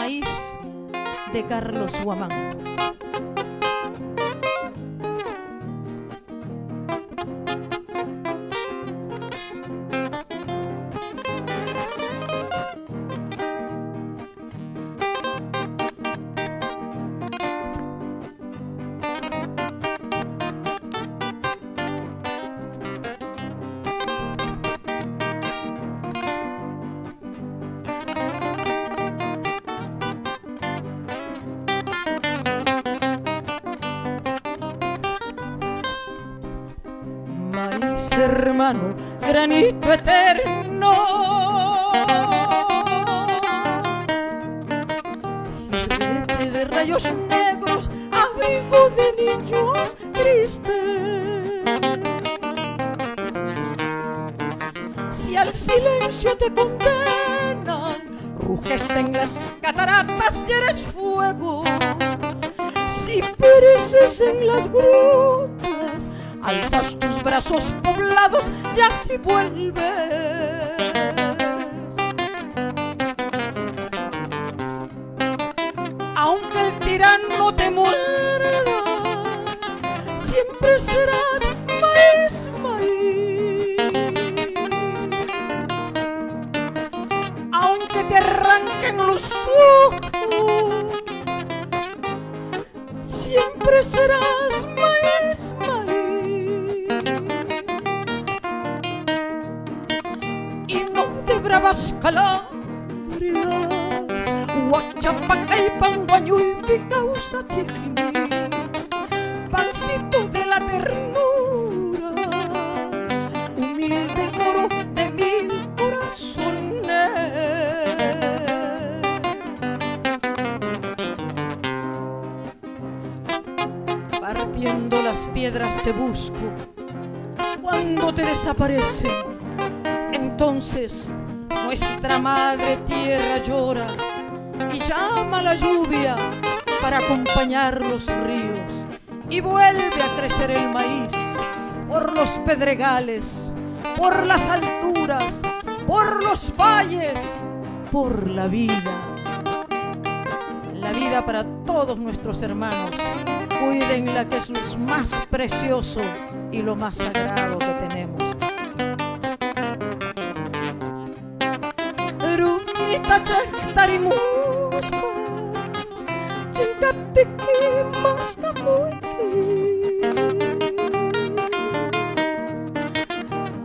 Maíz de Carlos Huamán. Maíz hermano, granito eterno, jibrete de rayos negros, abrigo de niños tristes. Si al silencio te condenan, ruges en las cataratas y eres fuego. Si pereces en las grutas, alzas tus brazos poblados y así vuelves. Aunque el tirano te muerda, siempre serás maíz, maíz. Aunque te arranquen los ojos, siempre serás maíz, maíz. Bravas calabrias, Huachapacay, Panguañuy, causa chiquimí, pancito de la ternura, humilde coro de mil corazones. Partiendo las piedras te busco, cuando te desaparecen, entonces nuestra madre tierra llora y llama a la lluvia para acompañar los ríos, y vuelve a crecer el maíz por los pedregales, por las alturas, por los valles, por la vida. La vida para todos nuestros hermanos. Cuídenla, que es lo más precioso y lo más sagrado que tenemos. Tarimuspas, chingatiki mascamuiki,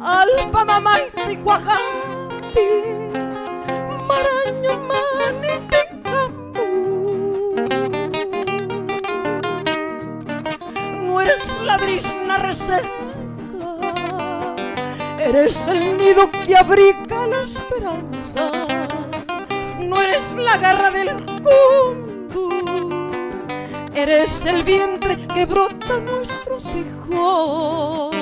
alpa mamaiti guajati, maraño maniti camu. No eres la brisna reseca, eres el nido que abriga la esperanza. No eres la garra del cóndor, eres el vientre que brota nuestros hijos.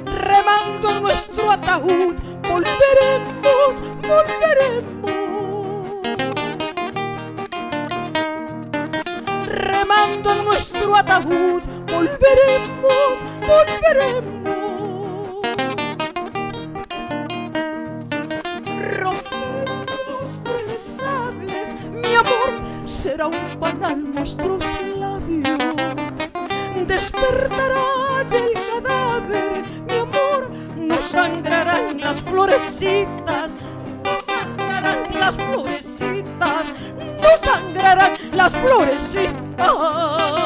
Remando en nuestro ataúd, volveremos, volveremos. Remando en nuestro ataúd, volveremos, volveremos. Será un panal nuestros labios, despertará ya el cadáver, mi amor. No sangrarán las florecitas, no sangrarán las florecitas, no sangrarán las florecitas.